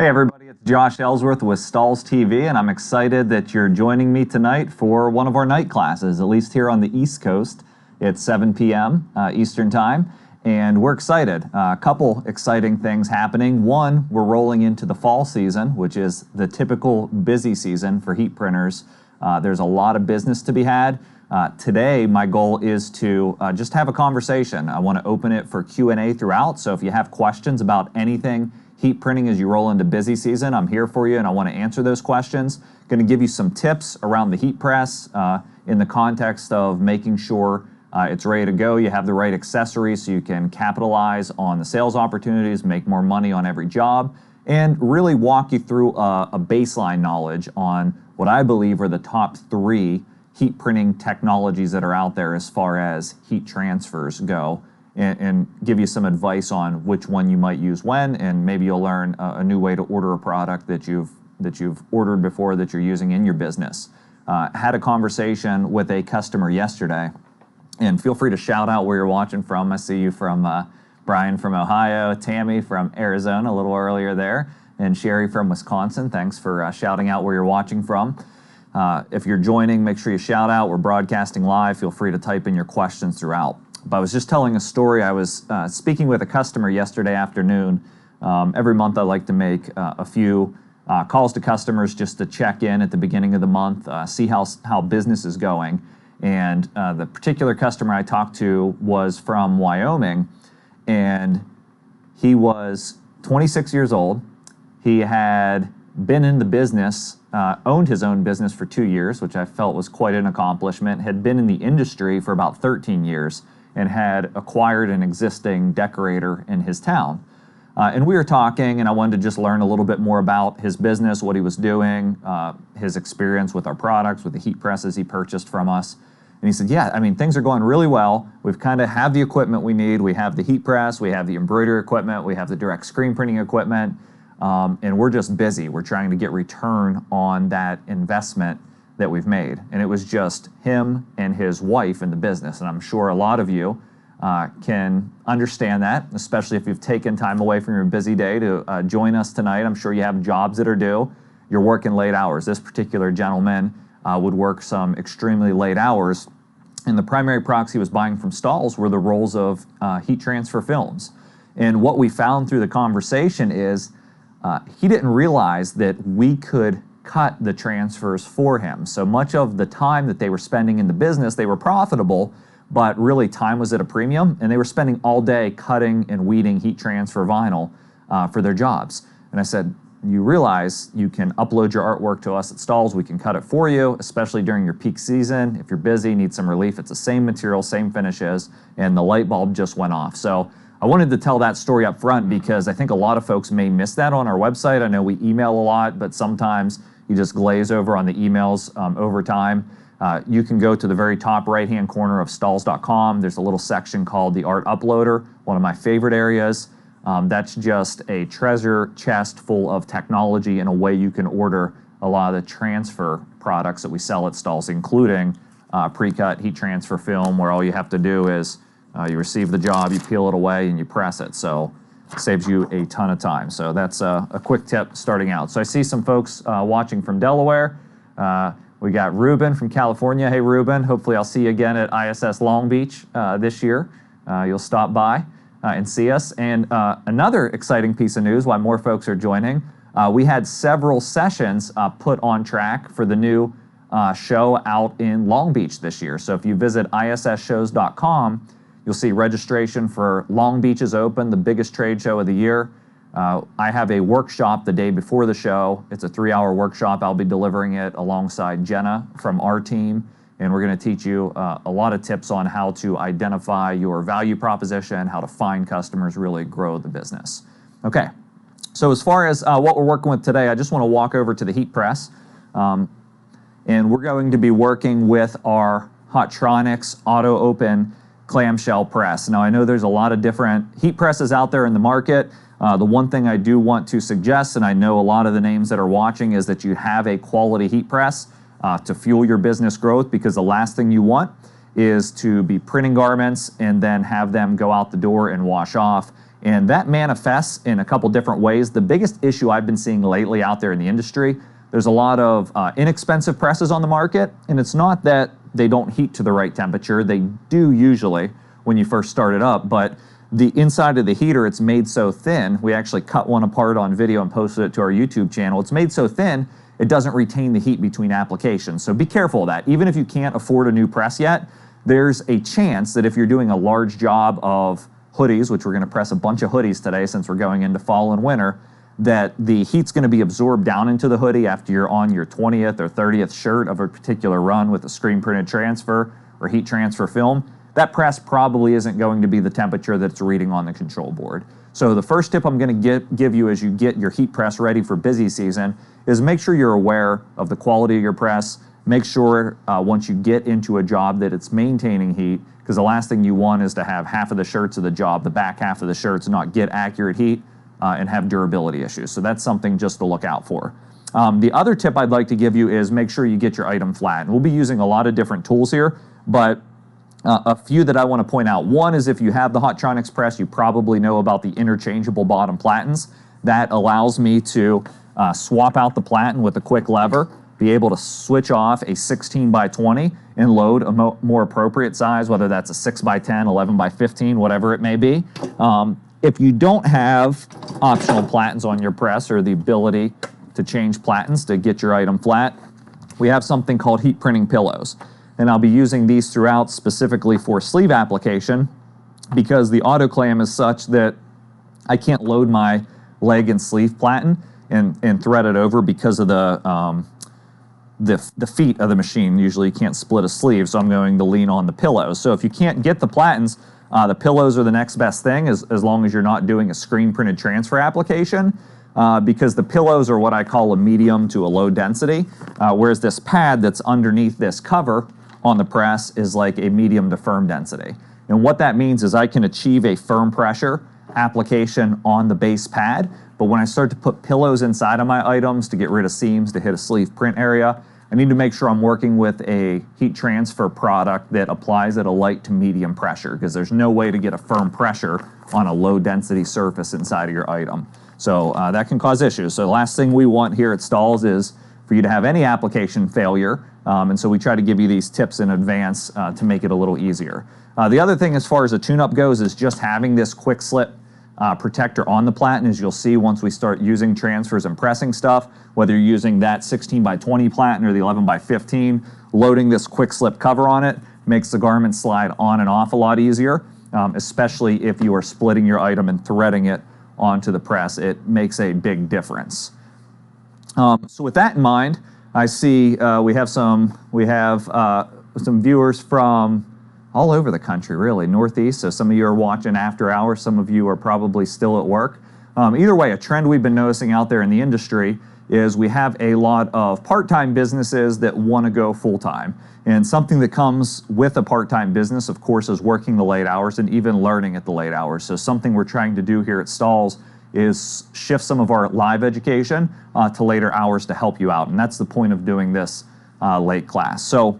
Hey everybody, it's Josh Ellsworth with Stahls TV, and I'm excited that you're joining me tonight for one of our night classes, at least here on the East Coast. It's 7 p.m. Eastern Time, and we're excited. A couple exciting things happening. One, we're rolling into the fall season, which is the typical busy season for heat printers. There's a lot of business to be had. Today, my goal is to just have a conversation. I want to open it for Q&A throughout, so if you have questions about anything heat printing as you roll into busy season, I'm here for you and I want to answer those questions. Going to give you some tips around the heat press in the context of making sure it's ready to go. You have the right accessories so you can capitalize on the sales opportunities, make more money on every job, and really walk you through a baseline knowledge on what I believe are the top 3 heat printing technologies that are out there as far as heat transfers go, and give you some advice on which one you might use when, and maybe you'll learn a new way to order a product that you've ordered before that you're using in your business. Had a conversation with a customer yesterday, and feel free to shout out where you're watching from. I see you from Brian from Ohio, Tammy from Arizona a little earlier there, and Sherry from Wisconsin. Thanks for shouting out where you're watching from. If you're joining, make sure you shout out. We're broadcasting live. Feel free to type in your questions throughout. But I was just telling a story. I was speaking with a customer yesterday afternoon. Every month I like to make a few calls to customers just to check in at the beginning of the month, see how business is going. And the particular customer I talked to was from Wyoming, and he was 26 years old. He had been in the business, owned his own business for 2 years, which I felt was quite an accomplishment, had been in the industry for about 13 years, and had acquired an existing decorator in his town. And we were talking, and I wanted to just learn a little bit more about his business, what he was doing, his experience with our products, with the heat presses he purchased from us. And he said, yeah, I mean, things are going really well. We've kind of have the equipment we need. We have the heat press, we have the embroidery equipment, we have the direct screen printing equipment, and we're just busy. We're trying to get return on that investment that we've made. And it was just him and his wife in the business. And I'm sure a lot of you can understand that, especially if you've taken time away from your busy day to join us tonight. I'm sure you have jobs that are due. You're working late hours. This particular gentleman would work some extremely late hours. And the primary products he was buying from Stahls were the rolls of heat transfer films. And what we found through the conversation is he didn't realize that we could cut the transfers for him. So much of the time that they were spending in the business, they were profitable, but really time was at a premium, and they were spending all day cutting and weeding heat transfer vinyl for their jobs. And I said, you realize you can upload your artwork to us at Stahls. We can cut it for you, especially during your peak season. If you're busy, need some relief, it's the same material, same finishes, and the light bulb just went off. So I wanted to tell that story up front because I think a lot of folks may miss that on our website. I know we email a lot, but sometimes you just glaze over on the emails over time. You can go to the very top right-hand corner of Stahls.com. There's a little section called the Art Uploader, one of my favorite areas. That's just a treasure chest full of technology and a way you can order a lot of the transfer products that we sell at Stahls, including pre-cut heat transfer film, where all you have to do is you receive the job, you peel it away, and you press it. So it saves you a ton of time. So that's a quick tip starting out. So I see some folks watching from Delaware. We got Ruben from California. Hey, Ruben. Hopefully I'll see you again at ISS Long Beach this year. You'll stop by and see us. And another exciting piece of news, why more folks are joining, we had several sessions put on track for the new show out in Long Beach this year. So if you visit issshows.com, you'll see registration for Long Beach is open, the biggest trade show of the year. I have a workshop the day before the show. It's a 3-hour workshop. I'll be delivering it alongside Jenna from our team, and we're going to teach you a lot of tips on how to identify your value proposition, how to find customers, really grow the business. Okay, so as far as what we're working with today, I just want to walk over to the heat press, and we're going to be working with our Hotronix Auto Open clamshell press. Now I know there's a lot of different heat presses out there in the market. The one thing I do want to suggest, and I know a lot of the names that are watching, is that you have a quality heat press to fuel your business growth, because the last thing you want is to be printing garments and then have them go out the door and wash off And that manifests in a couple different ways. The biggest issue I've been seeing lately out there in the industry, there's a lot of inexpensive presses on the market, and it's not that they don't heat to the right temperature. They do usually when you first start it up, but the inside of the heater, it's made so thin. We actually cut one apart on video and posted it to our YouTube channel. It's made so thin, it doesn't retain the heat between applications. So be careful of that. Even if you can't afford a new press yet, there's a chance that if you're doing a large job of hoodies, which we're gonna press a bunch of hoodies today since we're going into fall and winter, that the heat's gonna be absorbed down into the hoodie after you're on your 20th or 30th shirt of a particular run with a screen printed transfer or heat transfer film. That press probably isn't going to be the temperature that it's reading on the control board. So the first tip I'm going to give you as you get your heat press ready for busy season is make sure you're aware of the quality of your press. Make sure once you get into a job that it's maintaining heat, because the last thing you want is to have half of the shirts of the job, the back half of the shirts, not get accurate heat and have durability issues. So that's something just to look out for. The other tip I'd like to give you is make sure you get your item flat. And we'll be using a lot of different tools here, but a few that I want to point out. One is if you have the Hotronix press, you probably know about the interchangeable bottom platens. That allows me to swap out the platen with a quick lever, be able to switch off a 16 by 20 and load a more appropriate size, whether that's a 6 by 10, 11 by 15, whatever it may be. If you don't have optional platens on your press or the ability to change platens to get your item flat, we have something called heat printing pillows. And I'll be using these throughout specifically for sleeve application because the autoclam is such that I can't load my leg and sleeve platen and thread it over because of the feet of the machine. Usually you can't split a sleeve, so I'm going to lean on the pillows. So if you can't get the platens, the pillows are the next best thing as long as you're not doing a screen printed transfer application. Because the pillows are what I call a medium to a low density, whereas this pad that's underneath this cover on the press is like a medium to firm density. And what that means is I can achieve a firm pressure application on the base pad, but when I start to put pillows inside of my items to get rid of seams, to hit a sleeve print area, I need to make sure I'm working with a heat transfer product that applies at a light to medium pressure, because there's no way to get a firm pressure on a low density surface inside of your item. So that can cause issues. So the last thing we want here at Stahls is for you to have any application failure. And so we try to give you these tips in advance to make it a little easier. The other thing as far as a tune-up goes is just having this quick slip protector on the platen. As you'll see once we start using transfers and pressing stuff, whether you're using that 16 by 20 platen or the 11 by 15, loading this quick slip cover on it makes the garment slide on and off a lot easier, especially if you are splitting your item and threading it onto the press. It makes a big difference. So with that in mind, I see we have some viewers from all over the country, really, Northeast. So some of you are watching after hours, some of you are probably still at work. Either way, a trend we've been noticing out there in the industry is we have a lot of part-time businesses that want to go full-time. And something that comes with a part-time business, of course, is working the late hours and even learning at the late hours. So something we're trying to do here at Stahls is shift some of our live education to later hours to help you out. And that's the point of doing this late class. So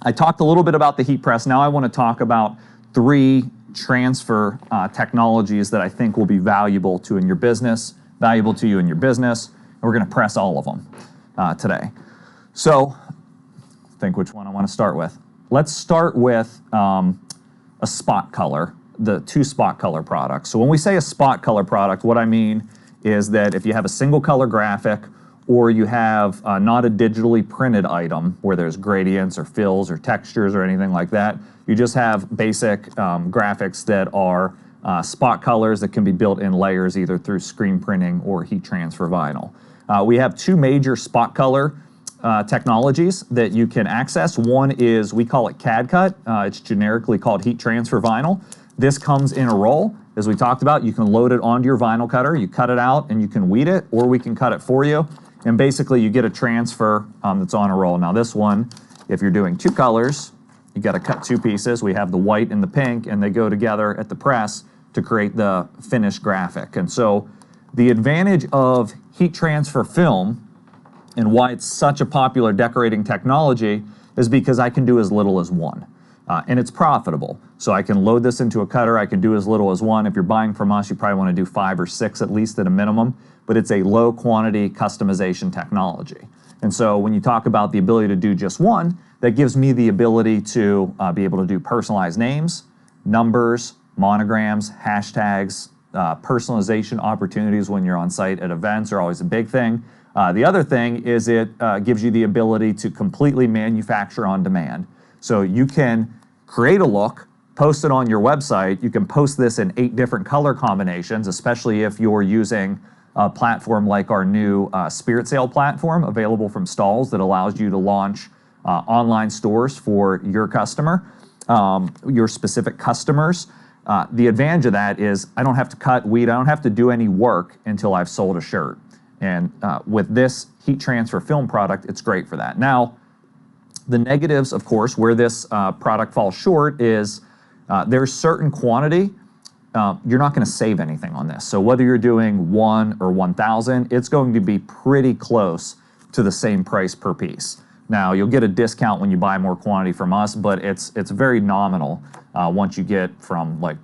I talked a little bit about the heat press. Now I want to talk about 3 transfer technologies that I think will be valuable to you in your business. And we're going to press all of them today. So think which one I want to start with. Let's start with a spot color, the 2 spot color products. So when we say a spot color product, what I mean is that if you have a single color graphic or you have not a digitally printed item where there's gradients or fills or textures or anything like that, you just have basic graphics that are spot colors that can be built in layers either through screen printing or heat transfer vinyl. We have 2 major spot color technologies that you can access. One is, we call it CAD cut. It's generically called heat transfer vinyl. This comes in a roll. As we talked about, you can load it onto your vinyl cutter, you cut it out and you can weed it, or we can cut it for you. And basically you get a transfer that's on a roll. Now this one, if you're doing 2 colors, you got to cut 2 pieces. We have the white and the pink, and they go together at the press to create the finished graphic. And so the advantage of heat transfer film and why it's such a popular decorating technology is because I can do as little as 1. and it's profitable. So I can load this into a cutter. I can do as little as one. If you're buying from us, you probably want to do 5 or 6 at least at a minimum, but it's a low quantity customization technology. And so when you talk about the ability to do just one, that gives me the ability to be able to do personalized names, numbers, monograms, hashtags, personalization opportunities when you're on site at events are always a big thing. The other thing is it gives you the ability to completely manufacture on demand. So you can create a look, post it on your website. You can post this in 8 different color combinations, especially if you're using a platform like our new Spirit Sale platform available from Stahls that allows you to launch online stores for your customer, your specific customers. The advantage of that is I don't have to cut, weed, I don't have to do any work until I've sold a shirt. And with this heat transfer film product, it's great for that. Now, the negatives, of course, where this product falls short is there's certain quantity. You're not going to save anything on this. So whether you're doing 1 or 1,000, it's going to be pretty close to the same price per piece. Now, you'll get a discount when you buy more quantity from us, but it's very nominal once you get from like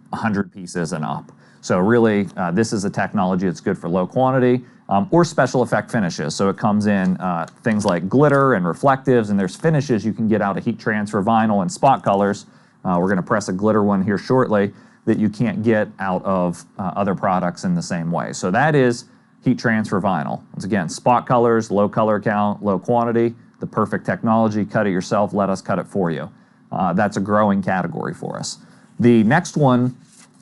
100 pieces and up. So really, this is a technology that's good for low quantity or special effect finishes. So it comes in things like glitter and reflectives, and there's finishes you can get out of heat transfer vinyl and spot colors. We're going to press a glitter one here shortly that you can't get out of other products in the same way. So that is heat transfer vinyl. Once again, spot colors, low color count, low quantity, the perfect technology. Cut it yourself, let us cut it for you. That's a growing category for us. The next one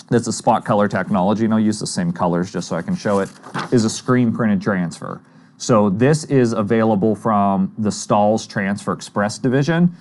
that's a spot color technology, and I'll use the same colors just so I can show it, is a screen printed transfer. So this is available from the Stahls Transfer Express division.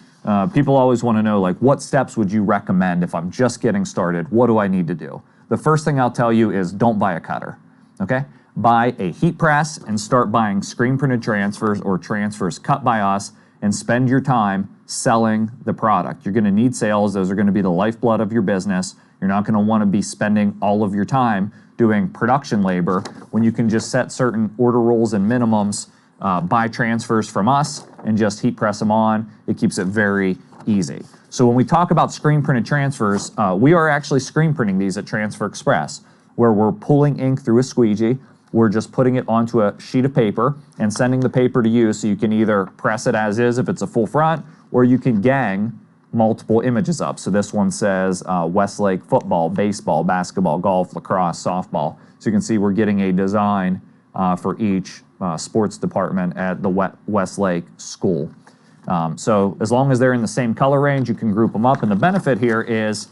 People always want to know, like, what steps would you recommend if I'm just getting started? What do I need to do? The first thing I'll tell you is don't buy a cutter, okay? Buy a heat press and start buying screen printed transfers or transfers cut by us and spend your time selling the product. You're going to need sales. Those are going to be the lifeblood of your business. You're not going to want to be spending all of your time doing production labor when you can just set certain order rules and minimums, buy transfers from us and just heat press them on. It keeps it very easy. So when we talk about screen printed transfers, we are actually screen printing these at Transfer Express, where we're pulling ink through a squeegee. We're just putting it onto a sheet of paper and sending the paper to you, so you can either press it as is if it's a full front, or you can gang multiple images up. So this one says Westlake football, baseball, basketball, golf, lacrosse, softball. So you can see we're getting a design for each sports department at the Westlake school. So as long as they're in the same color range, you can group them up. And the benefit here is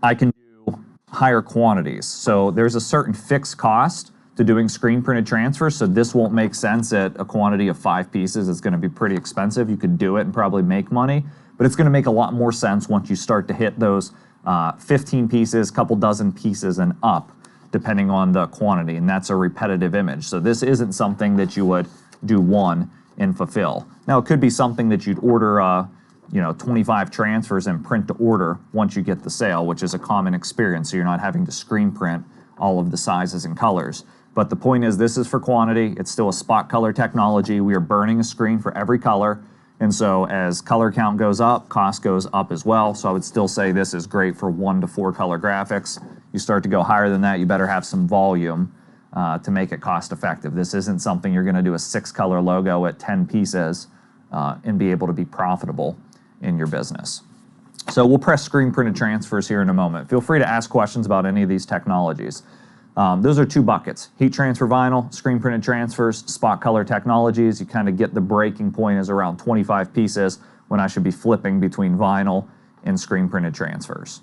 I can do higher quantities. So there's a certain fixed cost to doing screen printed transfers. So this won't make sense at a quantity of 5 pieces. It's going to be pretty expensive. You could do it and probably make money, but it's going to make a lot more sense once you start to hit those 15 pieces, couple dozen pieces and up, depending on the quantity. And that's a repetitive image. So this isn't something that you would do one and fulfill. Now it could be something that you'd order 25 transfers and print to order once you get the sale, which is a common experience. So you're not having to screen print all of the sizes and colors. But the point is, this is for quantity. It's still a spot color technology. We are burning a screen for every color. And so as color count goes up, cost goes up as well. So I would still say this is great for 1 to 4 color graphics. You start to go higher than that, you better have some volume to make it cost effective. This isn't something you're gonna do a 6 color logo at 10 pieces and be able to be profitable in your business. So we'll press screen printed transfers here in a moment. Feel free to ask questions about any of these technologies. Those are 2 buckets: heat transfer vinyl, screen printed transfers, spot color technologies. You kind of get the breaking point is around 25 pieces when I should be flipping between vinyl and screen printed transfers.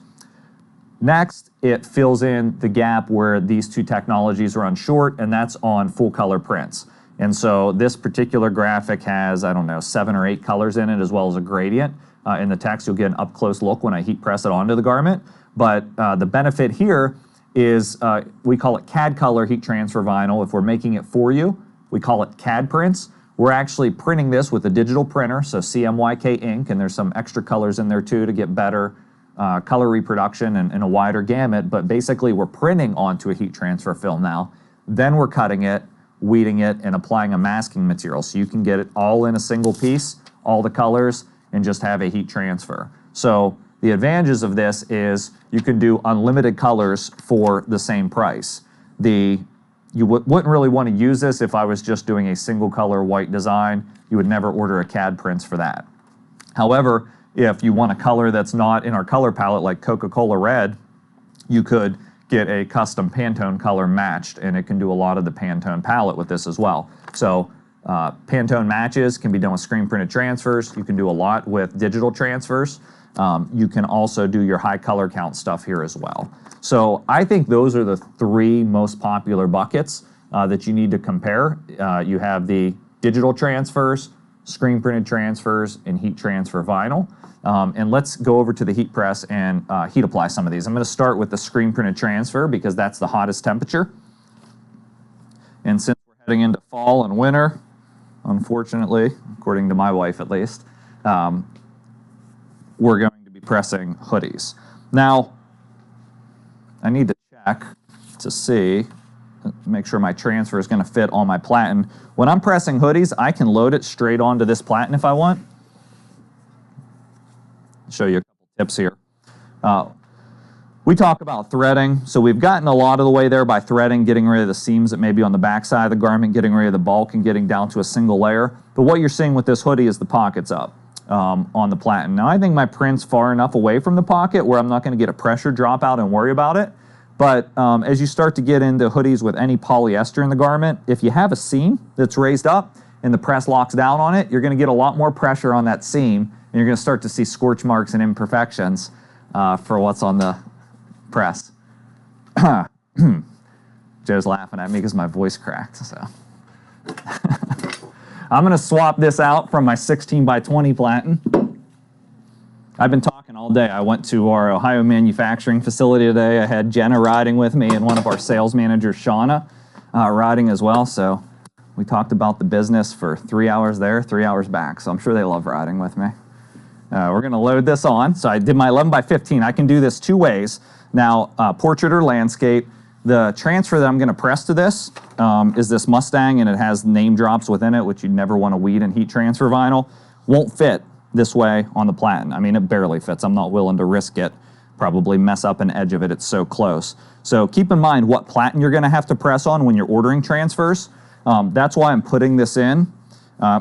Next, it fills in the gap where these 2 technologies run short, and that's on full color prints. And so this particular graphic has, 7 or 8 colors in it, as well as a gradient. In the text, you'll get an up close look when I heat press it onto the garment. But the benefit here is we call it CAD color heat transfer vinyl. If we're making it for you, we call it CAD prints. We're actually printing this with a digital printer, so CMYK ink, and there's some extra colors in there too to get better color reproduction and a wider gamut. But basically, we're printing onto a heat transfer film now. Then we're cutting it, weeding it, and applying a masking material. So you can get it all in a single piece, all the colors, and just have a heat transfer. So the advantages of this is you can do unlimited colors for the same price. You wouldn't really want to use this if I was just doing a single color white design. You would never order a CAD prints for that. However, if you want a color that's not in our color palette like Coca-Cola red, you could get a custom Pantone color matched, and it can do a lot of the Pantone palette with this as well. So Pantone matches can be done with screen printed transfers. You can do a lot with digital transfers. You can also do your high color count stuff here as well. So I think those are the 3 most popular buckets that you need to compare. You have the digital transfers, screen printed transfers, and heat transfer vinyl. And let's go over to the heat press and heat apply some of these. I'm going to start with the screen printed transfer because that's the hottest temperature. And since we're heading into fall and winter, unfortunately, according to my wife at least, we're going to be pressing hoodies. Now, I need to check to see, make sure my transfer is going to fit on my platen. When I'm pressing hoodies, I can load it straight onto this platen if I want. Show you a couple tips here. We talk about threading, so we've gotten a lot of the way there by threading, getting rid of the seams that may be on the back side of the garment, getting rid of the bulk, and getting down to a single layer. But what you're seeing with this hoodie is the pockets up on the platen. Now, I think my print's far enough away from the pocket where I'm not going to get a pressure dropout and worry about it. But as you start to get into hoodies with any polyester in the garment, if you have a seam that's raised up and the press locks down on it, you're going to get a lot more pressure on that seam, and you're going to start to see scorch marks and imperfections for what's on the press. Joe's laughing at me because my voice cracked. So I'm going to swap this out from my 16 by 20 platen. I've been talking all day. I went to our Ohio manufacturing facility today. I had Jenna riding with me and one of our sales managers, Shauna, riding as well. So we talked about the business for 3 hours there, 3 hours back. So I'm sure they love riding with me. We're going to load this on. So I did my 11 by 15. I can do this 2 ways. Now, portrait or landscape. The transfer that I'm going to press to this is this Mustang, and it has name drops within it, which you'd never want to weed in heat transfer vinyl. Won't fit this way on the platen. I mean, it barely fits. I'm not willing to risk it. Probably mess up an edge of it. It's so close. So keep in mind what platen you're going to have to press on when you're ordering transfers. That's why I'm putting this in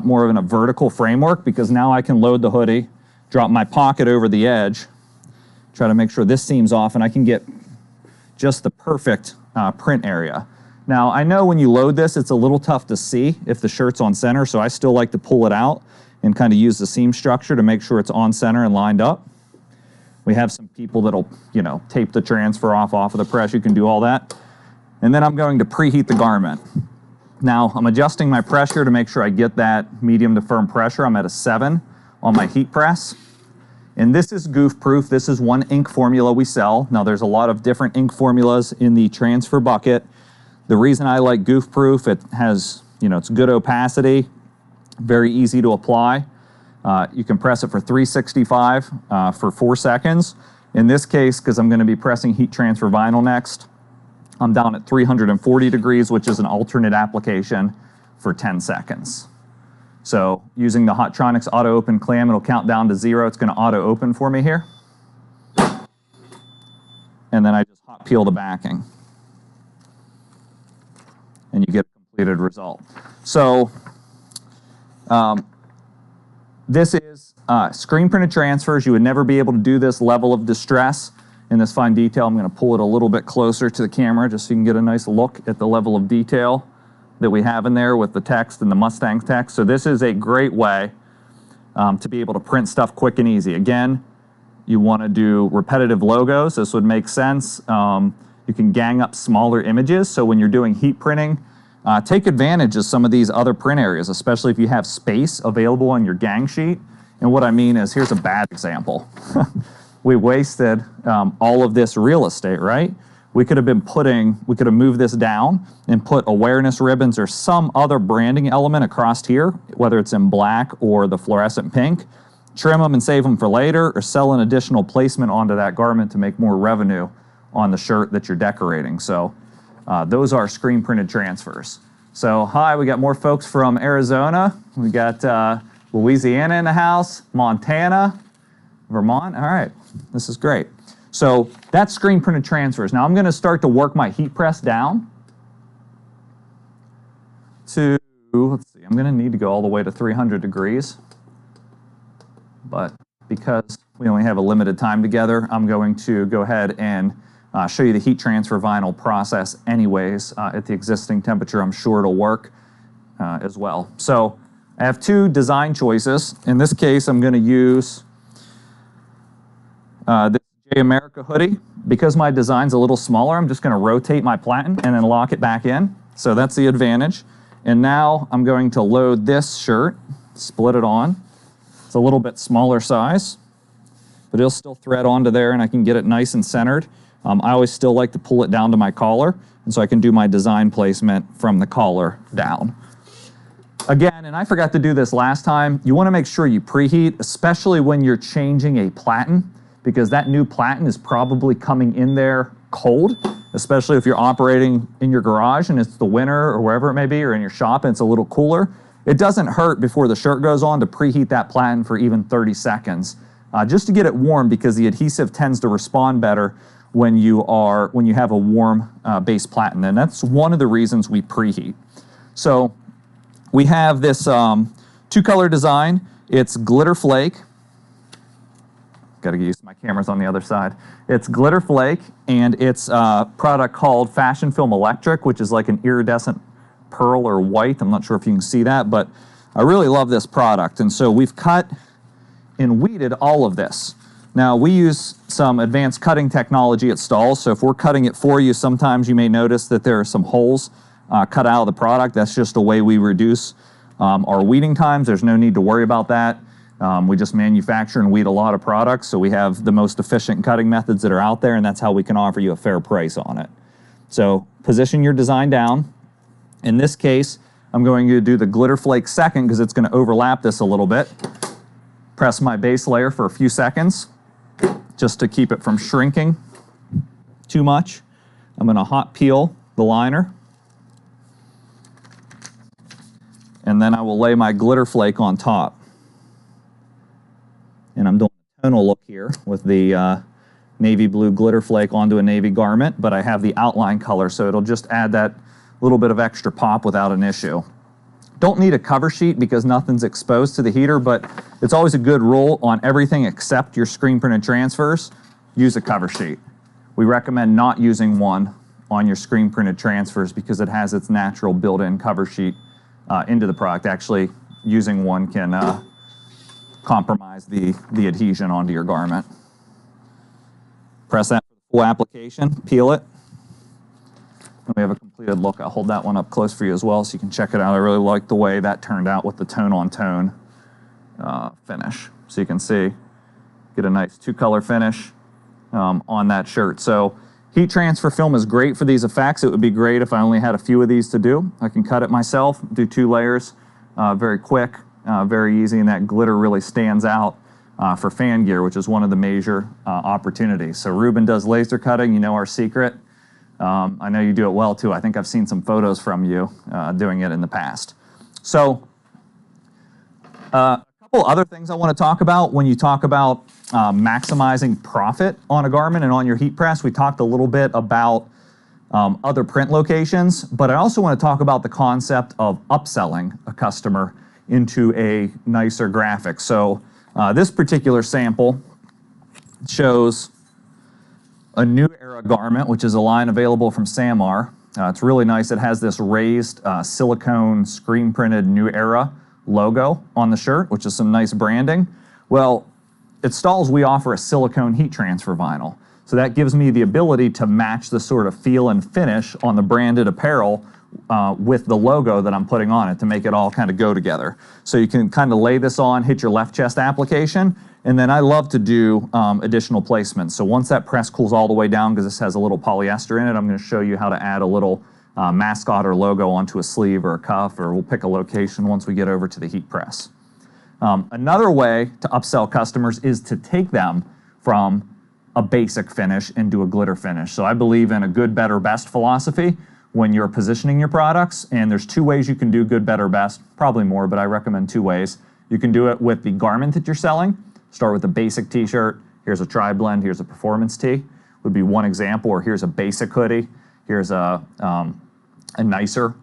more of in a vertical framework, because now I can load the hoodie, drop my pocket over the edge, try to make sure this seam's off, and I can get just the perfect print area. Now, I know when you load this, it's a little tough to see if the shirt's on center, so I still like to pull it out and kind of use the seam structure to make sure it's on center and lined up. We have some people that'll, tape the transfer off of the press. You can do all that. And then I'm going to preheat the garment. Now, I'm adjusting my pressure to make sure I get that medium to firm pressure. I'm at a 7 on my heat press. And this is goof proof. This is one ink formula we sell. Now, there's a lot of different ink formulas in the transfer bucket. The reason I like goof proof, it has, it's good opacity, very easy to apply. You can press it for 365 for 4 seconds. In this case, because I'm going to be pressing heat transfer vinyl next, I'm down at 340 degrees, which is an alternate application for 10 seconds. So using the Hotronix auto open clam, it'll count down to 0. It's going to auto open for me here. And then I just hot peel the backing. And you get a completed result. So this is screen printed transfers. You would never be able to do this level of distress in this fine detail. I'm going to pull it a little bit closer to the camera just so you can get a nice look at the level of detail that we have in there with the text and the Mustang text. So this is a great way to be able to print stuff quick and easy. Again, you want to do repetitive logos. This would make sense. You can gang up smaller images. So when you're doing heat printing, take advantage of some of these other print areas, especially if you have space available on your gang sheet. And what I mean is, here's a bad example. We wasted all of this real estate, right? We could have moved this down and put awareness ribbons or some other branding element across here, whether it's in black or the fluorescent pink. Trim them and save them for later, or sell an additional placement onto that garment to make more revenue on the shirt that you're decorating. So those are screen printed transfers. So hi, we got more folks from Arizona. We got Louisiana in the house, Montana, Vermont. All right, this is great. So that's screen printed transfers. Now I'm going to start to work my heat press down to, let's see, I'm going to need to go all the way to 300 degrees. But because we only have a limited time together, I'm going to go ahead and show you the heat transfer vinyl process anyways. At the existing temperature, I'm sure it'll work as well. So I have two design choices. In this case, I'm going to use this J America hoodie. Because my design's a little smaller, I'm just going to rotate my platen and then lock it back in. So that's the advantage. And now I'm going to load this shirt, split it on. It's a little bit smaller size, but it'll still thread onto there and I can get it nice and centered. I always still like to pull it down to my collar, and so I can do my design placement from the collar down. Again, and I forgot to do this last time, you want to make sure you preheat, especially when you're changing a platen, because that new platen is probably coming in there cold, especially if you're operating in your garage and it's the winter or wherever it may be, or in your shop and it's a little cooler. It doesn't hurt before the shirt goes on to preheat that platen for even 30 seconds, just to get it warm, because the adhesive tends to respond better when you have a warm base platen, and that's one of the reasons we preheat. So we have this two-color design. It's Glitter Flake. Got to get used to my cameras on the other side. It's Glitter Flake, and it's a product called Fashion Film Electric, which is like an iridescent pearl or white. I'm not sure if you can see that, but I really love this product. And so we've cut and weeded all of this. Now, we use some advanced cutting technology at Stahls, so if we're cutting it for you, sometimes you may notice that there are some holes cut out of the product. That's just a way we reduce our weeding times. There's no need to worry about that. We just manufacture and weed a lot of products, so we have the most efficient cutting methods that are out there, and that's how we can offer you a fair price on it. So position your design down. In this case, I'm going to do the Glitter Flake second because it's going to overlap this a little bit. Press my base layer for a few seconds just to keep it from shrinking too much. I'm going to hot peel the liner, and then I will lay my Glitter Flake on top. And I'm doing a tonal look here with the navy blue Glitter Flake onto a navy garment, but I have the outline color, so it'll just add that little bit of extra pop without an issue. Don't need a cover sheet because nothing's exposed to the heater, but it's always a good rule on everything except your screen printed transfers, use a cover sheet. We recommend not using one on your screen printed transfers because it has its natural built-in cover sheet into the product. Actually, using one can compromise the adhesion onto your garment. Press that for the full application, peel it. And we have a completed look. I'll hold that one up close for you as well so you can check it out. I really like the way that turned out with the tone-on-tone finish. So you can see, get a nice two-color finish on that shirt. So heat transfer film is great for these effects. It would be great if I only had a few of these to do. I can cut it myself, do 2 layers, very quick, very easy, and that glitter really stands out for fan gear, which is one of the major opportunities. So Ruben does laser cutting, you know our secret. I know you do it well too. I think I've seen some photos from you doing it in the past. So a couple other things I want to talk about when you talk about maximizing profit on a garment and on your heat press. We talked a little bit about other print locations, but I also want to talk about the concept of upselling a customer into a nicer graphic. So this particular sample shows a New Era garment, which is a line available from Samar. It's really nice. It has this raised silicone screen printed New Era logo on the shirt, which is some nice branding. Well, at Stahls, we offer a silicone heat transfer vinyl. So that gives me the ability to match the sort of feel and finish on the branded apparel with the logo that I'm putting on it to make it all kind of go together. So you can kind of lay this on, hit your left chest application, and then I love to do additional placements. So once that press cools all the way down, because this has a little polyester in it, I'm going to show you how to add a little mascot or logo onto a sleeve or a cuff, or we'll pick a location once we get over to the heat press. Another way to upsell customers is to take them from a basic finish into a glitter finish. So I believe in a good, better, best philosophy when you're positioning your products, and there's 2 ways you can do good, better, best, probably more, but I recommend 2 ways. You can do it with the garment that you're selling. Start with a basic t-shirt. Here's a tri-blend, here's a performance tee, would be one example, or here's a basic hoodie. Here's a nicer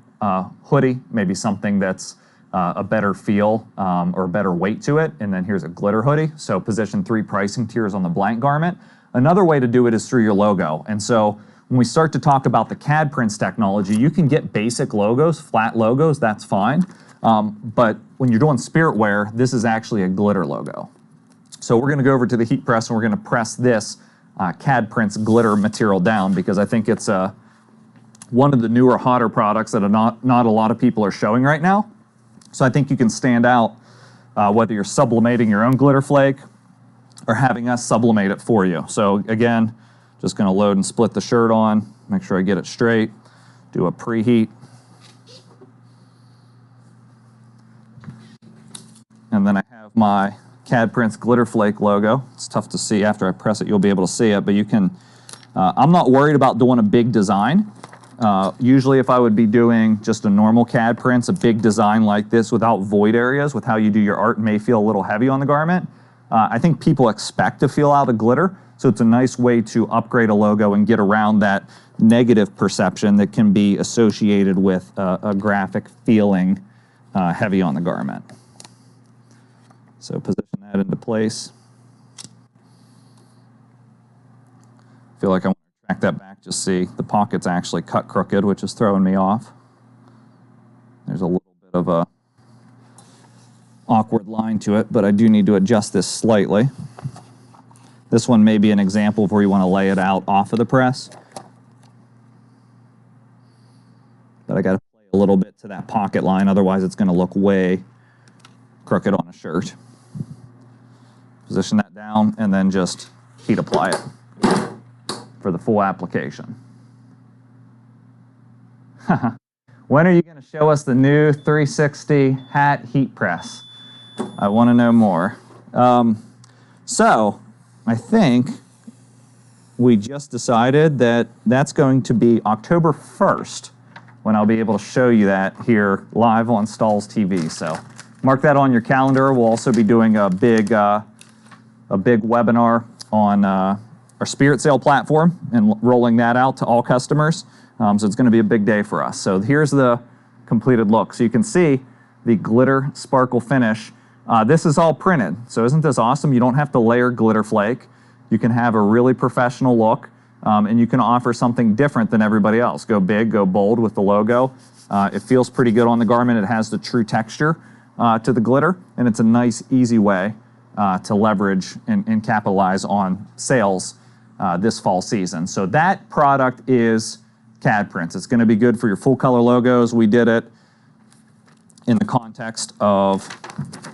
hoodie, maybe something that's a better feel or better weight to it, and then here's a glitter hoodie. So position 3 pricing tiers on the blank garment. Another way to do it is through your logo. And so when we start to talk about the CAD prints technology, you can get basic logos, flat logos, that's fine. But when you're doing spirit wear, this is actually a glitter logo. So we're gonna go over to the heat press and we're gonna press this CAD prints glitter material down, because I think it's one of the newer, hotter products that not a lot of people are showing right now. So I think you can stand out whether you're sublimating your own glitter flake or having us sublimate it for you. So again, just gonna load and split the shirt on, make sure I get it straight, do a preheat. And then I have my CAD Prints Glitter Flake logo. It's tough to see. After I press it, you'll be able to see it, but you can, I'm not worried about doing a big design. Usually if I would be doing just a normal CAD prints, a big design like this without void areas, with how you do your art, may feel a little heavy on the garment. I think people expect to feel out of glitter, so it's a nice way to upgrade a logo and get around that negative perception that can be associated with a graphic feeling heavy on the garment. So position that into place. Feel like I want to track that back, just see the pocket's actually cut crooked, which is throwing me off. There's a little bit of a awkward line to it, but I do need to adjust this slightly. This one may be an example of where you want to lay it out off of the press. But I got to play a little bit to that pocket line, otherwise it's going to look way crooked on a shirt. Position that down and then just heat apply it for the full application. When are you going to show us the new 360 hat heat press? I want to know more. So I think we just decided that that's going to be October 1st when I'll be able to show you that here live on Stahls TV. So mark that on your calendar. We'll also be doing a big webinar on our Spirit Sale platform and rolling that out to all customers. So it's going to be a big day for us. So here's the completed look. So you can see the glitter sparkle finish. This is all printed. So isn't this awesome? You don't have to layer glitter flake. You can have a really professional look, and you can offer something different than everybody else. Go big, go bold with the logo. It feels pretty good on the garment. It has the true texture to the glitter, and it's a nice, easy way to leverage and capitalize on sales this fall season. So that product is CAD prints. It's going to be good for your full color logos. We did it in the context of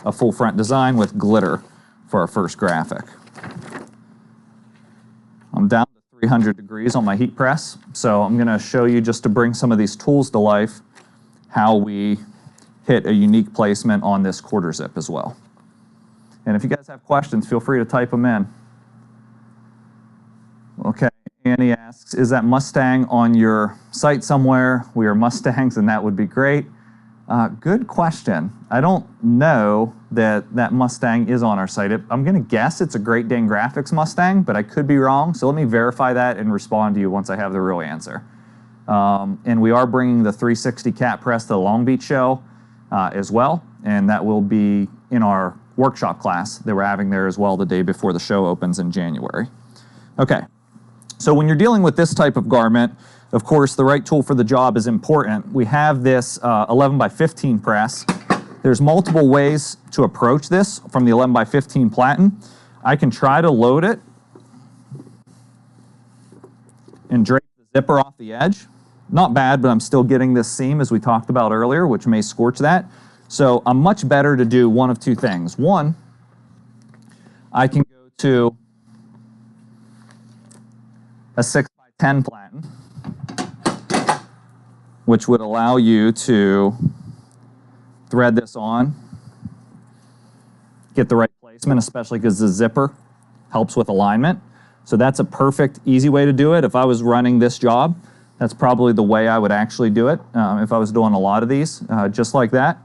a full front design with glitter for our first graphic. I'm down to 300 degrees on my heat press, so I'm going to show you, just to bring some of these tools to life, how we hit a unique placement on this quarter zip as well. And if you guys have questions, feel free to type them in. Okay, Annie asks, is that Mustang on your site somewhere? We are Mustangs, and that would be great. Good question. I don't know that that Mustang is on our site. I'm going to guess it's a Great Dane Graphics Mustang, but I could be wrong. So let me verify that and respond to you once I have the real answer. And we are bringing the 360 cat press to the Long Beach show as well, and that will be in our workshop class that we're having there as well the day before the show opens in January. Okay, so when you're dealing with this type of garment, of course, the right tool for the job is important. We have this 11 by 15 press. There's multiple ways to approach this from the 11 by 15 platen. I can try to load it and drape the zipper off the edge. Not bad, but I'm still getting this seam, as we talked about earlier, which may scorch that. So I'm much better to do one of two things. One, I can go to a 6 by 10 platen, which would allow you to thread this on, get the right placement, especially because the zipper helps with alignment. So that's a perfect, easy way to do it. If I was running this job, that's probably the way I would actually do it if I was doing a lot of these, just like that.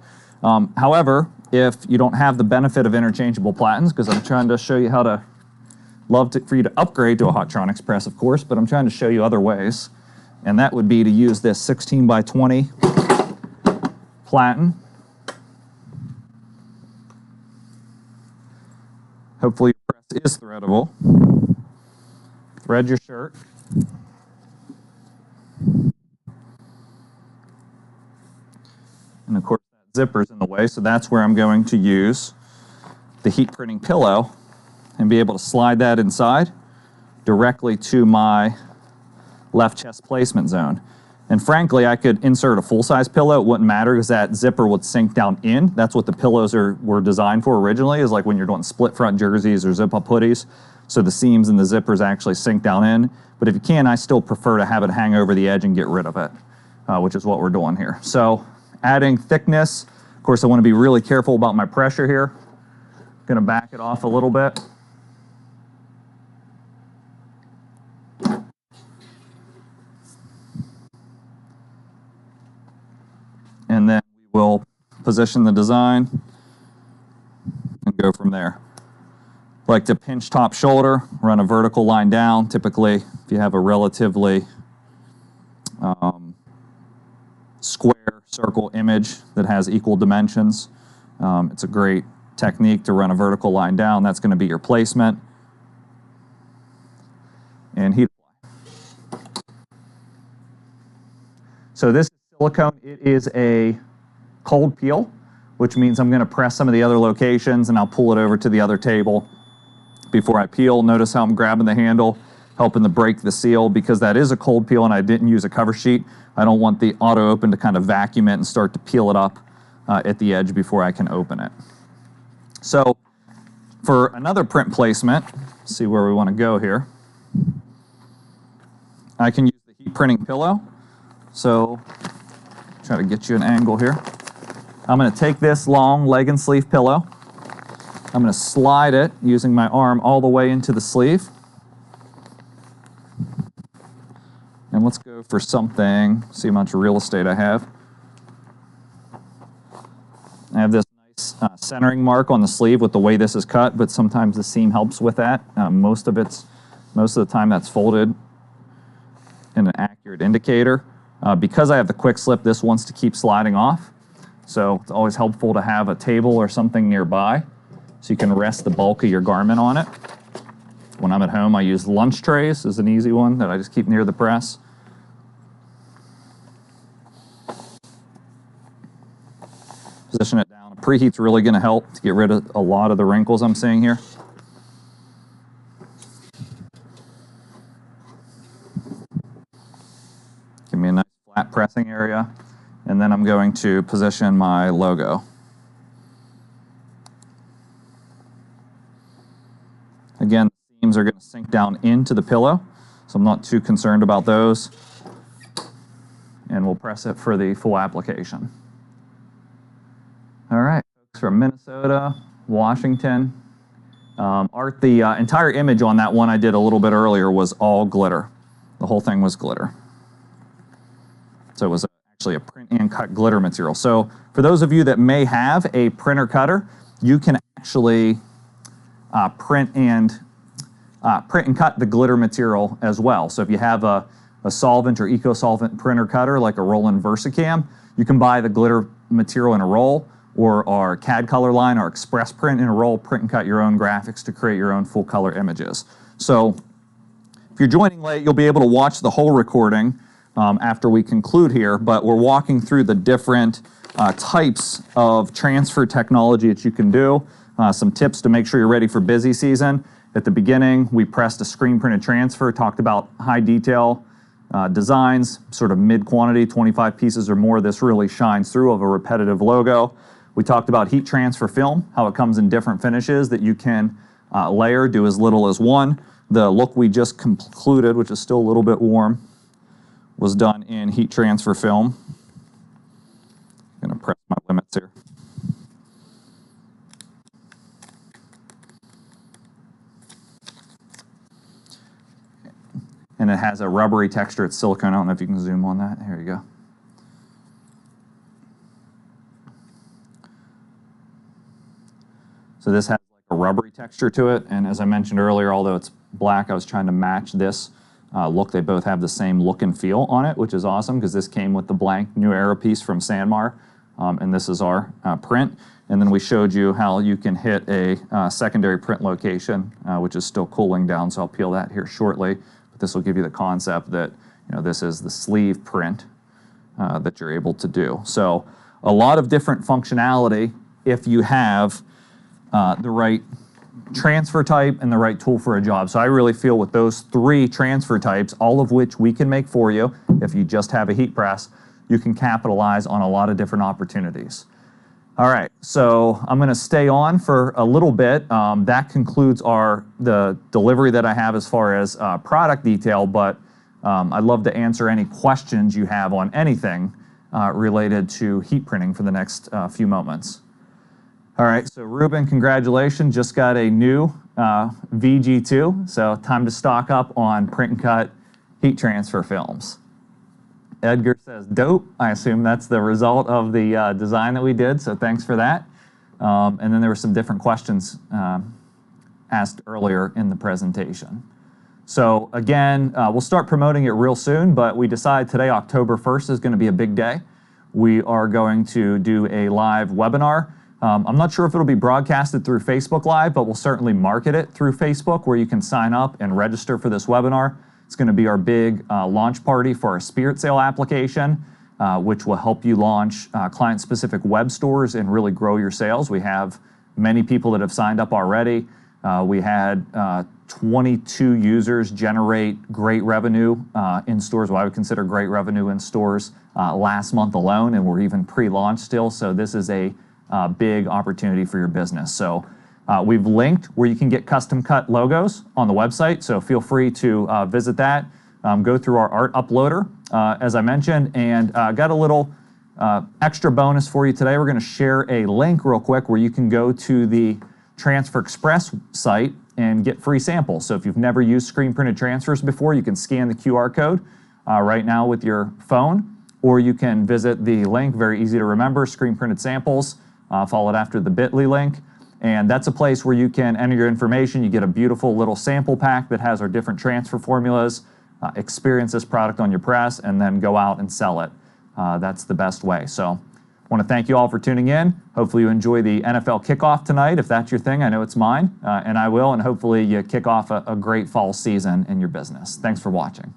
However, if you don't have the benefit of interchangeable platens, because I'm trying to show you how to, for you to upgrade to a Hotronix press, of course, but I'm trying to show you other ways. And that would be to use this 16 by 20 platen. Hopefully your press is threadable. Thread your shirt. And of course that zipper's in the way, so that's where I'm going to use the heat printing pillow and be able to slide that inside directly to my left chest placement zone. And frankly, I could insert a full-size pillow. It wouldn't matter because that zipper would sink down in. That's what the pillows were designed for originally, is like when you're doing split front jerseys or zip-up hoodies. So the seams and the zippers actually sink down in. But if you can, I still prefer to have it hang over the edge and get rid of it, which is what we're doing here. So adding thickness. Of course, I want to be really careful about my pressure here. Going to back it off a little bit. And then we will position the design and go from there. Like to pinch top shoulder, run a vertical line down. Typically, if you have a relatively square circle image that has equal dimensions, it's a great technique to run a vertical line down. That's going to be your placement. And heat apply. So this is silicone. It is a cold peel, which means I'm going to press some of the other locations and I'll pull it over to the other table before I peel. Notice how I'm grabbing the handle, helping to break the seal, because that is a cold peel and I didn't use a cover sheet. I don't want the auto open to kind of vacuum it and start to peel it up at the edge before I can open it. So for another print placement, see where we want to go here. I can use the heat printing pillow. So try to get you an angle here. I'm going to take this long leg and sleeve pillow. I'm going to slide it using my arm all the way into the sleeve. And let's go for something, see how much real estate I have. I have this nice centering mark on the sleeve with the way this is cut, but sometimes the seam helps with that. Most of the time that's folded in an accurate indicator. Because I have the quick slip, this wants to keep sliding off. So it's always helpful to have a table or something nearby so you can rest the bulk of your garment on it. When I'm at home, I use lunch trays as an easy one that I just keep near the press. Position it down. Preheat's really going to help to get rid of a lot of the wrinkles I'm seeing here. Give me a nice flat pressing area, and then I'm going to position my logo. Again, the seams are going to sink down into the pillow, so I'm not too concerned about those. And we'll press it for the full application. All right, folks from Minnesota, Washington. Art, the entire image on that one I did a little bit earlier was all glitter. The whole thing was glitter. So it was actually a print and cut glitter material. So for those of you that may have a printer cutter, you can actually print and cut the glitter material as well. So if you have a solvent or eco-solvent printer cutter like a Roland VersaCam, you can buy the glitter material in a roll, or our CAD color line, our Express Print in a roll, print and cut your own graphics to create your own full color images. So if you're joining late, you'll be able to watch the whole recording after we conclude here, but we're walking through the different types of transfer technology that you can do. Some tips to make sure you're ready for busy season. At the beginning, we pressed a screen printed transfer, talked about high detail designs, sort of mid quantity, 25 pieces or more. This really shines through of a repetitive logo. We talked about heat transfer film, how it comes in different finishes that you can layer, do as little as one. The look we just concluded, which is still a little bit warm, was done in heat transfer film. I'm going to press my limits here. And it has a rubbery texture. It's silicone. I don't know if you can zoom on that. Here you go. So this has like a rubbery texture to it, and as I mentioned earlier, although it's black, I was trying to match this look. They both have the same look and feel on it, which is awesome because this came with the blank New Era piece from Sanmar, and this is our print. And then we showed you how you can hit a secondary print location, which is still cooling down, so I'll peel that here shortly. But this will give you the concept that this is the sleeve print that you're able to do. So a lot of different functionality if you have the right transfer type and the right tool for a job. So I really feel with those 3 transfer types, all of which we can make for you, if you just have a heat press, you can capitalize on a lot of different opportunities. All right, so I'm going to stay on for a little bit. That concludes the delivery that I have as far as product detail, but I'd love to answer any questions you have on anything related to heat printing for the next few moments. All right, so Ruben, congratulations, just got a new VG2, so time to stock up on print and cut heat transfer films. Edgar says dope. I assume that's the result of the design that we did, so thanks for that. And then there were some different questions asked earlier in the presentation. So again, we'll start promoting it real soon, but we decided today, October 1st, is going to be a big day. We are going to do a live webinar. I'm not sure if it'll be broadcasted through Facebook Live, but we'll certainly market it through Facebook where you can sign up and register for this webinar. It's going to be our big launch party for our Spirit Sale application, which will help you launch client-specific web stores and really grow your sales. We have many people that have signed up already. We had 22 users generate great revenue in stores, what I would consider great revenue in stores last month alone, and we're even pre-launch still, so this is a big opportunity for your business. So we've linked where you can get custom cut logos on the website, so feel free to visit that. Go through our art uploader, as I mentioned, and got a little extra bonus for you today. We're going to share a link real quick where you can go to the Transfer Express site and get free samples. So if you've never used screen printed transfers before, you can scan the QR code right now with your phone, or you can visit the link, very easy to remember, screen printed samples, followed after the bit.ly link. And that's a place where you can enter your information. You get a beautiful little sample pack that has our different transfer formulas, experience this product on your press, and then go out and sell it. That's the best way. So I want to thank you all for tuning in. Hopefully you enjoy the NFL kickoff tonight. If that's your thing, I know it's mine, and I will. And hopefully you kick off a great fall season in your business. Thanks for watching.